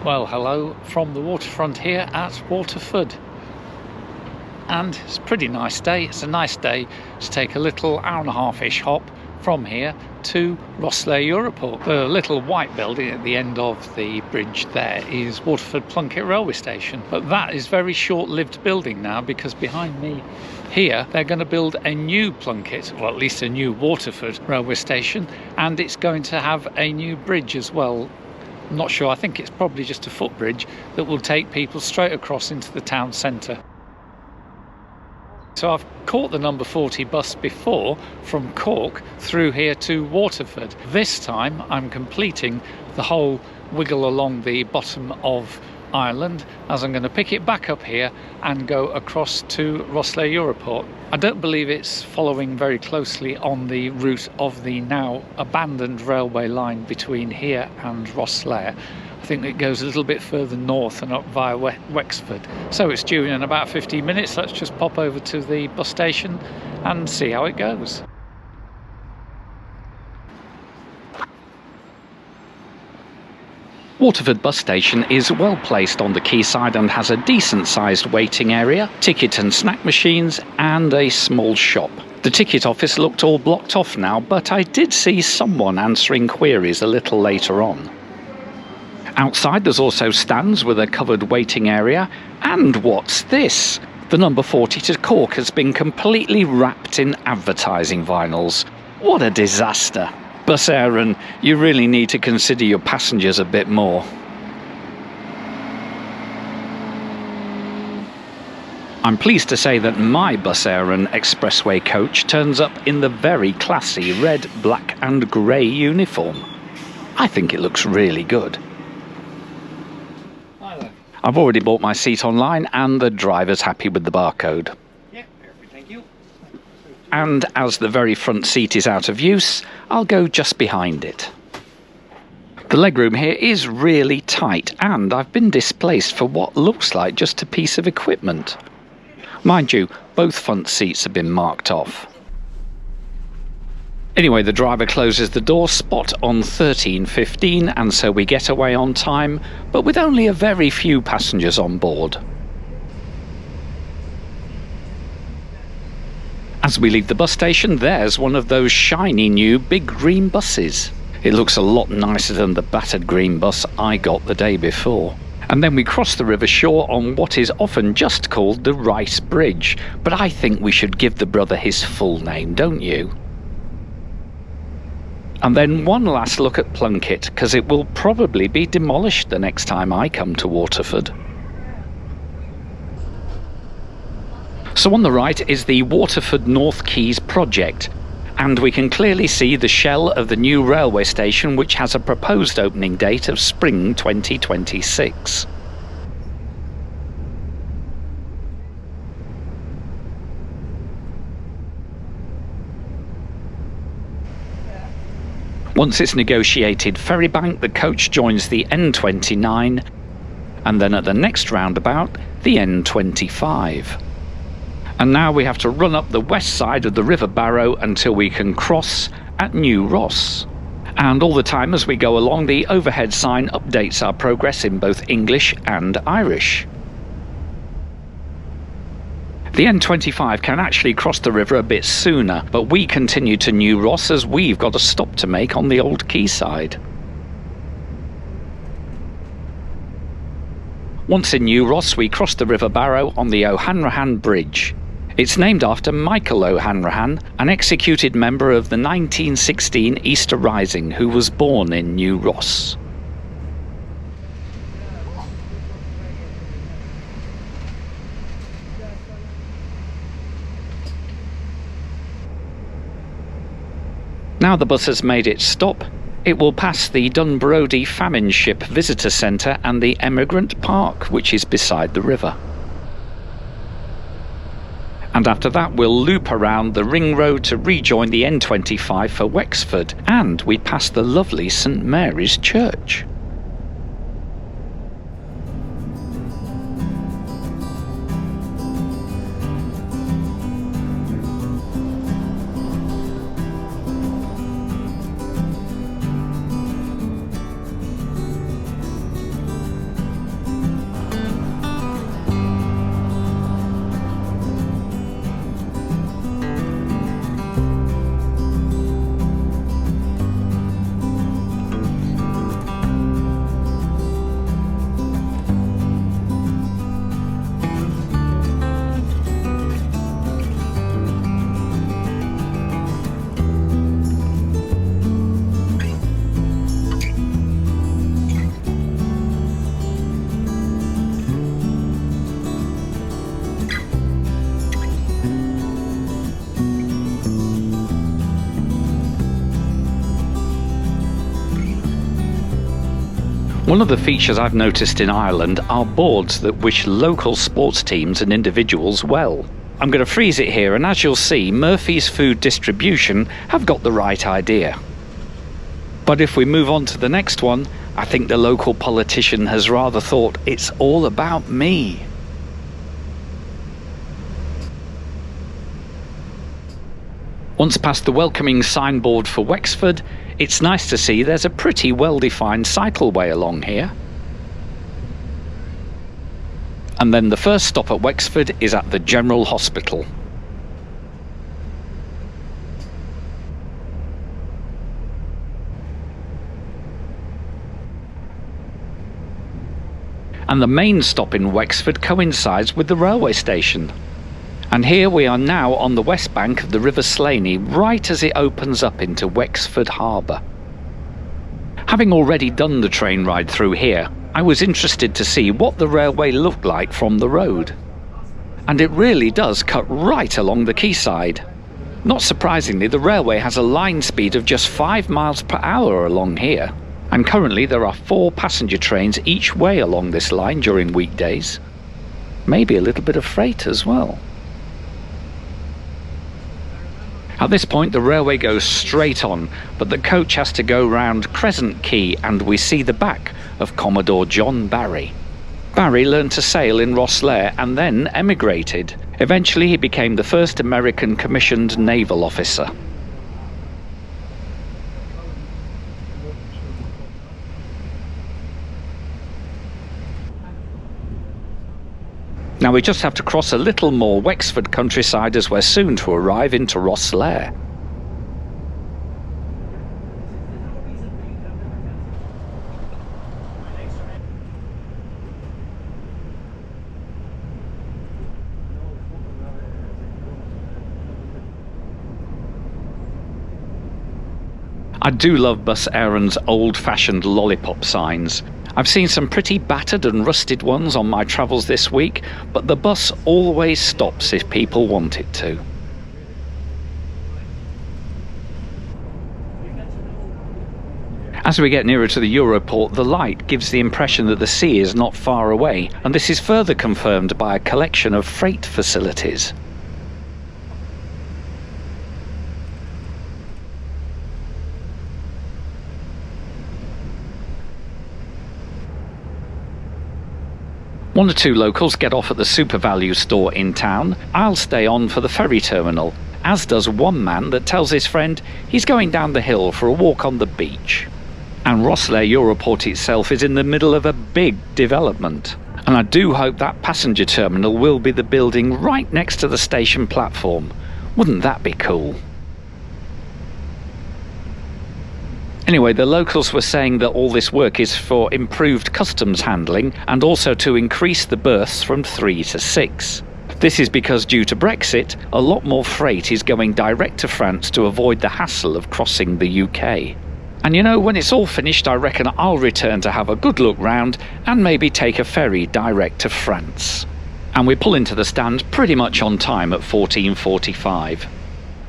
Well, hello from the waterfront here at Waterford. And it's a pretty nice day. It's a nice day to take a little hour-and-a-half-ish hop from here to Rosslare Europort. The little white building at the end of the bridge there is Waterford Plunket railway station. But that is a very short-lived building now, because behind me here they're going to build a new Plunket, or at least a new Waterford railway station, and it's going to have a new bridge as well. I'm not sure, I think it's probably just a footbridge that will take people straight across into the town centre. So I've caught the number 40 bus before from Cork through here to Waterford. This time I'm completing the whole wiggle along the bottom of Ireland, as I'm going to pick it back up here and go across to Rosslare Europort. I don't believe it's following very closely on the route of the now abandoned railway line between here and Rosslare. I think it goes a little bit further north and up via Wexford. So it's due in about 15 minutes. Let's just pop over to the bus station and see how it goes. Waterford bus station is well placed on the quayside and has a decent sized waiting area, ticket and snack machines and a small shop. The ticket office looked all blocked off now, but I did see someone answering queries a little later on. Outside there's also stands with a covered waiting area, and what's this? The number 40 to Cork has been completely wrapped in advertising vinyls. What a disaster! Bus Éireann, you really need to consider your passengers a bit more. I'm pleased to say that my Bus Éireann Expressway coach turns up in the very classy red, black and grey uniform. I think it looks really good. Hi there. I've already bought my seat online and the driver's happy with the barcode. Yeah, perfect, thank you. And as the very front seat is out of use, I'll go just behind it. The legroom here is really tight, and I've been displaced for what looks like just a piece of equipment. Mind you, both front seats have been marked off. Anyway, the driver closes the door spot on 13:15, and so we get away on time, but with only a very few passengers on board. As we leave the bus station, there's one of those shiny new big green buses. It looks a lot nicer than the battered green bus I got the day before. And then we cross the river shore on what is often just called the Rice Bridge, but I think we should give the brother his full name, don't you? And then one last look at Plunket, because it will probably be demolished the next time I come to Waterford. So on the right is the Waterford North Quays project, and we can clearly see the shell of the new railway station, which has a proposed opening date of spring 2026. Once it's negotiated ferry bank, the coach joins the N29, and then at the next roundabout, the N25. And now we have to run up the west side of the River Barrow until we can cross at New Ross. And all the time as we go along, the overhead sign updates our progress in both English and Irish. The N25 can actually cross the river a bit sooner, but we continue to New Ross as we've got a stop to make on the old quayside. Once in New Ross, we cross the River Barrow on the O'Hanrahan Bridge. It's named after Michael O'Hanrahan, an executed member of the 1916 Easter Rising who was born in New Ross. Now the bus has made its stop, it will pass the Dunbrody Famine Ship Visitor Centre and the Emigrant Park, which is beside the river. And after that we'll loop around the ring road to rejoin the N25 for Wexford, and we pass the lovely St Mary's Church. One of the features I've noticed in Ireland are boards that wish local sports teams and individuals well. I'm going to freeze it here, and as you'll see, Murphy's Food Distribution have got the right idea. But if we move on to the next one, I think the local politician has rather thought it's all about me. Once past the welcoming signboard for Wexford, it's nice to see there's a pretty well-defined cycleway along here. And then the first stop at Wexford is at the General Hospital. And the main stop in Wexford coincides with the railway station. And here we are now on the west bank of the River Slaney, right as it opens up into Wexford Harbour. Having already done the train ride through here, I was interested to see what the railway looked like from the road. And it really does cut right along the quayside. Not surprisingly, the railway has a line speed of just 5 miles per hour along here. And currently there are 4 passenger trains each way along this line during weekdays. Maybe a little bit of freight as well. At this point the railway goes straight on, but the coach has to go round Crescent Quay and we see the back of Commodore John Barry. Barry learned to sail in Rosslare and then emigrated. Eventually he became the first American commissioned naval officer. Now we just have to cross a little more Wexford countryside as we're soon to arrive into Rosslare. I do love Bus Éireann's old-fashioned lollipop signs. I've seen some pretty battered and rusted ones on my travels this week, but the bus always stops if people want it to. As we get nearer to the Europort, the light gives the impression that the sea is not far away, and this is further confirmed by a collection of freight facilities. One or two locals get off at the SuperValu store in town. I'll stay on for the ferry terminal, as does one man that tells his friend he's going down the hill for a walk on the beach. And Rosslare Europort itself is in the middle of a big development. And I do hope that passenger terminal will be the building right next to the station platform. Wouldn't that be cool? Anyway, the locals were saying that all this work is for improved customs handling and also to increase the berths from 3 to 6. This is because due to Brexit, a lot more freight is going direct to France to avoid the hassle of crossing the UK. And you know, when it's all finished, I reckon I'll return to have a good look round and maybe take a ferry direct to France. And we pull into the stand pretty much on time at 14:45.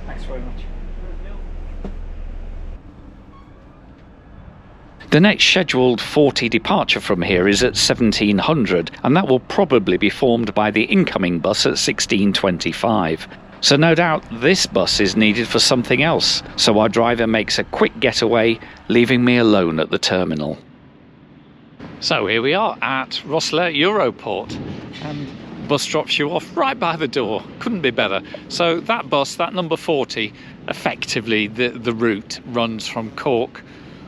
Thanks very much. The next scheduled 40 departure from here is at 1700, and that will probably be formed by the incoming bus at 1625. So no doubt this bus is needed for something else, so our driver makes a quick getaway, leaving me alone at the terminal. So here we are at Rosslare Europort, and the bus drops you off right by the door. Couldn't be better. So that bus, that number 40, effectively the route runs from Cork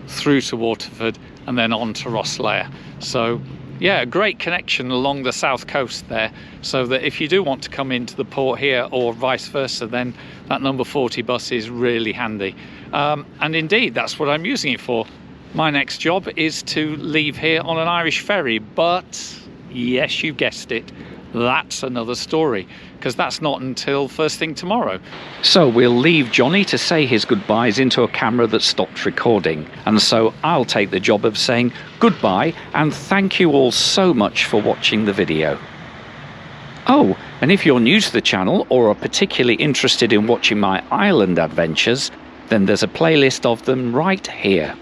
through to Waterford and then on to Rosslare. So yeah, a great connection along the south coast there, so that if you do want to come into the port here or vice versa, then that number 40 bus is really handy. And indeed, that's what I'm using it for. My next job is to leave here on an Irish ferry, but yes, you guessed it, that's another story, because that's not until first thing tomorrow. So we'll leave Johnny to say his goodbyes into a camera that stopped recording, and so I'll take the job of saying goodbye and thank you all so much for watching the video. Oh, and if you're new to the channel or are particularly interested in watching my island adventures, then there's a playlist of them right here.